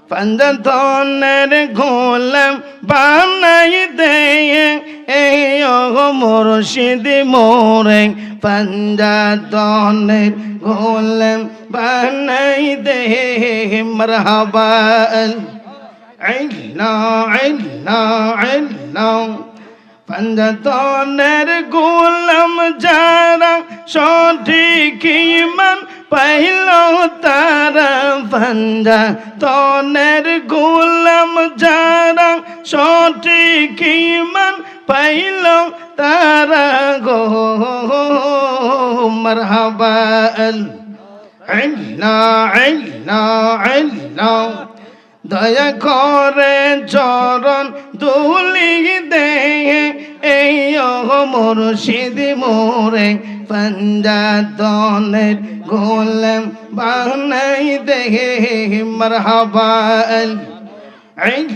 পঞ্জতনের গোলাম বানাই দে ও মুর্শিদ মোরে পঞ্জতনের গোলাম বানাই দে মারহাবা আল্লাহ পঞ্জতনের গোলাম যারা সঠিক ঈমান পাইল তারা পঞ্জতনের গোলাম যারা সঠিক ঈমান পাইল তারা গো মারহাবা আল্লাহ দয়া করে চরণ দুলি দে এই মুর্শিদ মোরে পঞ্জতনের গোলাম বানাই দে মারহাবা আল্লাহ